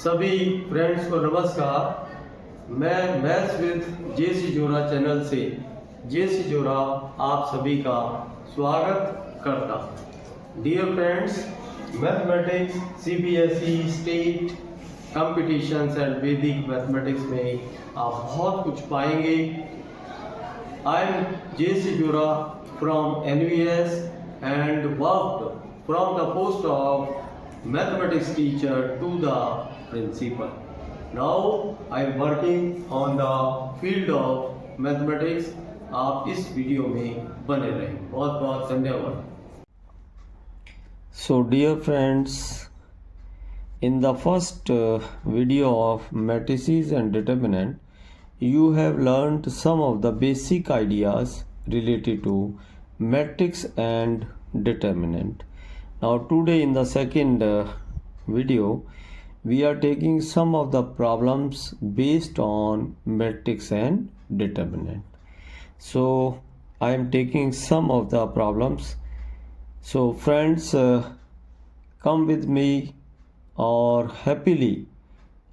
सभी फ्रेंड्स को नमस्कार। मैं मैथ्स विद जेसी जोरा चैनल से जेसी जोरा आप सभी का स्वागत करता हूँ। Dear friends, mathematics CBSE state competitions and Vedic mathematics में आप बहुत कुछ पाएंगे। I am JC Jora from NVS and worked from the post of mathematics teacher to the principal. Now I am working on the field of mathematics. आप इस video में बने रहें। बहुत बहुत धन्यवाद। So dear friends, in the first video of matrices and determinant, you have learned some of the basic ideas related to matrix and determinant. Now today in the second video, we are taking some of the problems based on matrix and determinant. So I am taking some of the problems. So friends, come with me और happily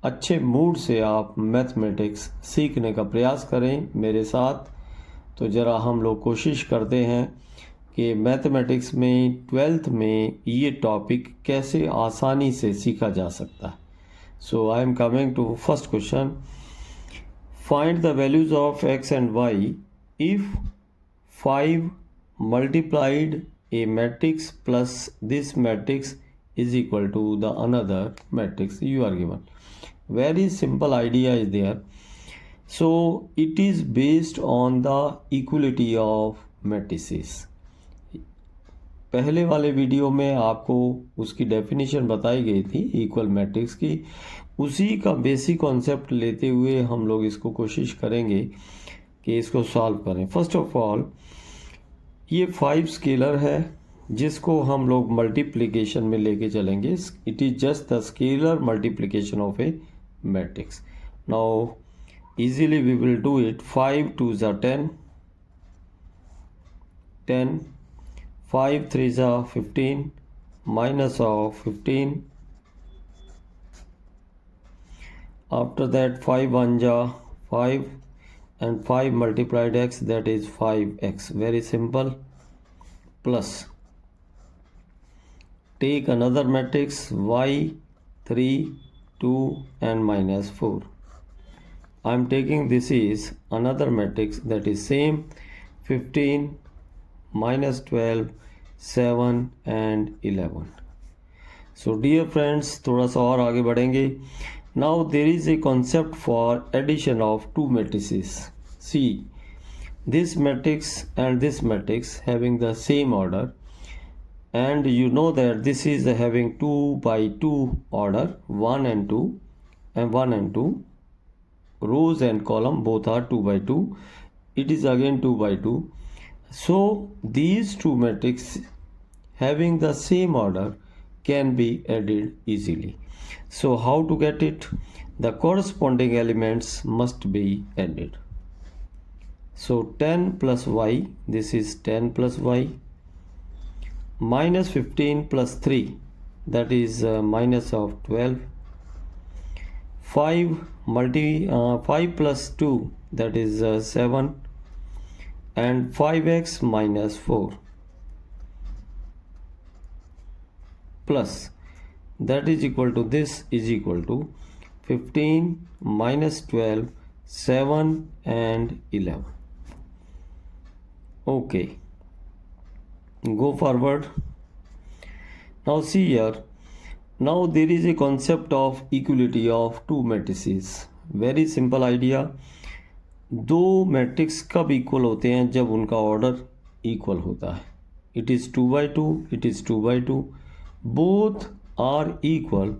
अच्छे mood से आप mathematics सीखने का प्रयास करें मेरे साथ। तो ज़रा हम लोग कोशिश करते हैं कि मैथमेटिक्स में 12th में ये टॉपिक कैसे आसानी से सीखा जा सकता है। So I am coming to first question. Find the values of X and Y if 5 multiplied a matrix plus this matrix is equal to the another matrix you are given. Very simple idea is there. So it is based on the equality of matrices. पहले वाले video में आपको उसकी definition बताई गई थी equal matrix की। उसी का बेसिक कॉन्सेप्ट लेते हुए हम लोग इसको कोशिश करेंगे कि इसको सॉल्व करें। फर्स्ट ऑफ ऑल, ये 5 स्केलर है जिसको हम लोग मल्टीप्लिकेशन में लेके चलेंगे। It is just the scalar multiplication of a matrix. Now easily we will do it. 5 2 ज़ा 10, 10, 5 3 ज़ा 15, minus of 15, after that 5 1 ज़ा 5 and 5 multiplied x, that is 5x. Very simple. Plus take another matrix y 3 2 and minus 4. I am taking this is another matrix that is same 15 minus 12 7 and 11. So dear friends, थोड़ा सा और आगे बढ़ेंगे। Now there is a concept for addition of two matrices. See, this matrix and this matrix having the same order, and you know that this is having 2 by 2 order, 1 and 2, and 1 and 2 rows and column both are 2 by 2. It is again 2 by 2. So these two matrices having the same order can be added easily. So how to get it? The corresponding elements must be added. So 10 plus y, this is 10 plus y, minus 15 plus 3, that is minus of 12, 5 plus 2, that is 7, and 5x minus 4, plus that is equal to this is equal to 15 minus 12, 7 and 11. Okay, go forward. Now see here, now there is a concept of equality of two matrices. Very simple idea. दो matrix कब equal होते हैं? जब उनका order equal होता है। It is 2 by 2, it is 2 by 2, both are equal.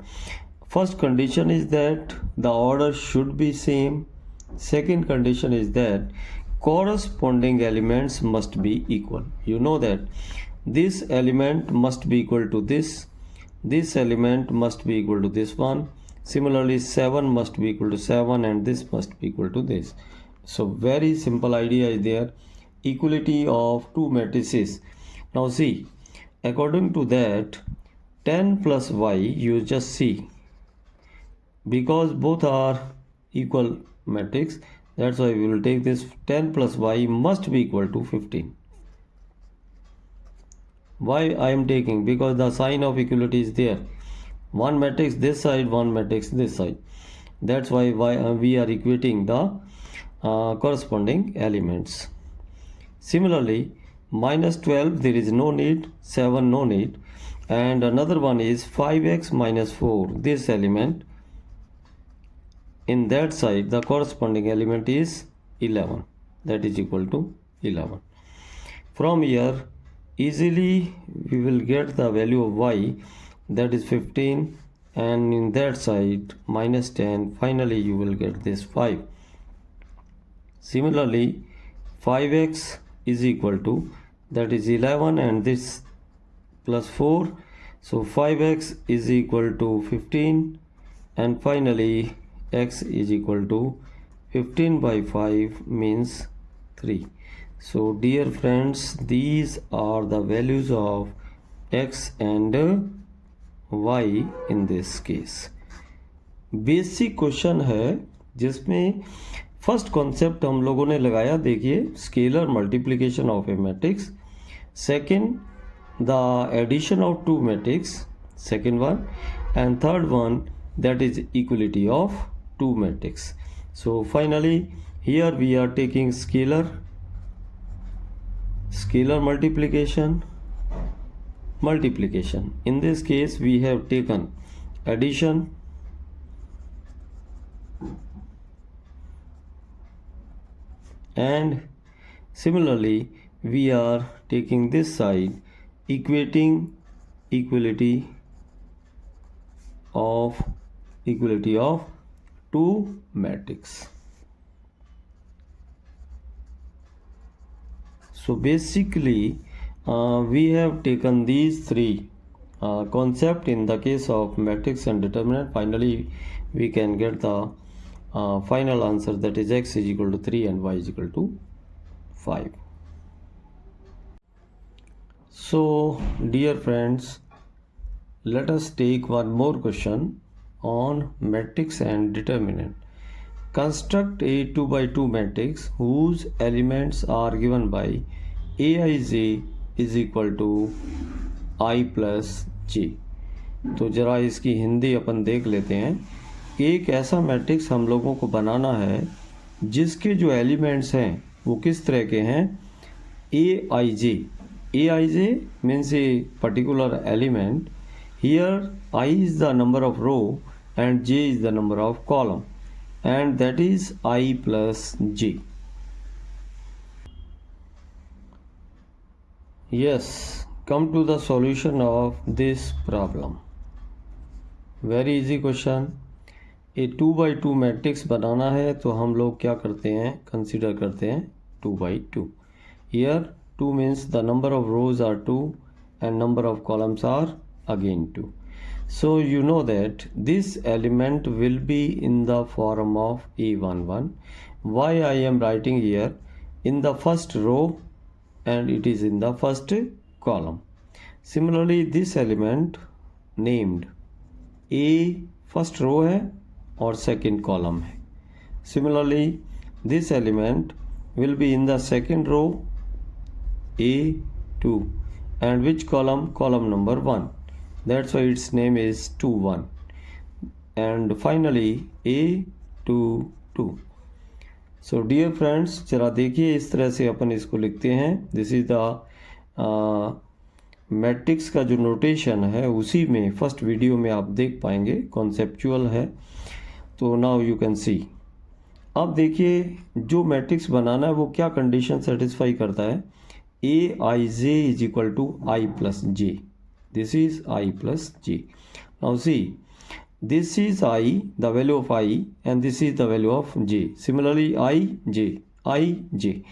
First condition is that the order should be same. Second condition is that corresponding elements must be equal. You know that this element must be equal to this element must be equal to this one. Similarly 7 must be equal to 7 and this must be equal to this. So very simple idea is there, equality of two matrices. Now see, according to that 10 plus y, you just see because both are equal matrix, that's why we will take this 10 plus y must be equal to 15. Why I am taking? Because the sign of equality is there. One matrix this side, one matrix this side. That's why we are equating the corresponding elements. Similarly, minus 12 there is no need, 7 no need, and another one is 5x minus 4. This element, in that side the corresponding element is 11, that is equal to 11. From here easily we will get the value of y, that is 15, and in that side minus 10. Finally you will get this 5. Similarly 5x is equal to, that is 11, and this plus 4, so 5x is equal to 15, and finally x is equal to 15 by 5 means 3. So dear friends, these are the values of x and y in this case. Basic question है जिसमें first concept हम लोगों ने लगाया, देखिए, scalar multiplication of a matrix. Second, the addition of two matrix, second one, and third one that is equality of two matrix. So finally here we are taking scalar multiplication. In this case we have taken addition, and similarly we are taking this side equating equality of two matrix. So basically we have taken these three concept in the case of matrix and determinant. Finally we can get the final answer, that is x is equal to 3 and y is equal to 5. So dear friends, let us take one more question on matrix and determinant. Construct a 2 by 2 matrix whose elements are given by aij is equal to I plus j. तो जरा इसकी हिंदी अपन देख लेते हैं. एक ऐसा matrix हम लोगों को बनाना है जिसके जो एलिमेंट्स हैं वो किस तरह के हैं, aij means a particular element. Here I is the number of row and j is the number of column, and that is I plus j. Yes, come to the solution of this problem. Very easy question. A 2 by 2 matrix बनाना है तो हम लोग क्या करते हैं, consider करते हैं 2 by 2. Here 2 means the number of rows are 2 and number of columns are again 2. So you know that this element will be in the form of A11. Why I am writing here in the first row and it is in the first column. Similarly this element named A first row है और second column है. Similarly this element will be in the second row A2, and which column, column number 1. That's why its name is 2 1, and finally A2 2. So dear friends, जरा देखिए इस तरह से अपन इसको लिखते हैं. दिस इज द मैट्रिक्स का जो नोटेशन है उसी में फर्स्ट वीडियो में आप देख पाएंगे, कॉन्सेप्चुअल है. तो नाउ यू कैन सी. अब देखिए जो मैट्रिक्स बनाना है वो क्या कंडीशन सेटिस्फाई करता है, aij is equal to I plus j. This is I plus j. Now see, this is I, the value of I, and this is the value of j. Similarly ij.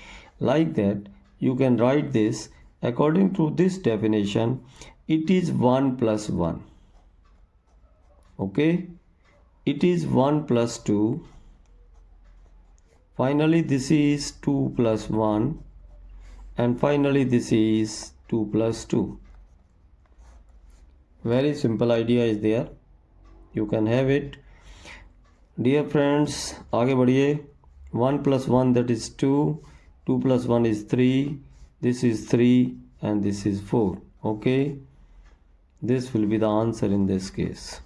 Like that you can write this according to this definition. It is 1 plus 1. Okay, it is 1 plus 2. Finally this is 2 plus 1, and finally this is 2 plus 2. Very simple idea is there, you can have it. Dear friends, आगे बढ़िए. 1 plus 1 that is 2, 2 plus 1 is 3, this is 3 and this is 4. Okay, this will be the answer in this case.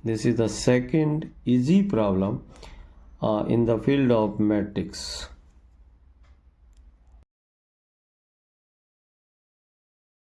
This is the second easy problem in the field of matrix.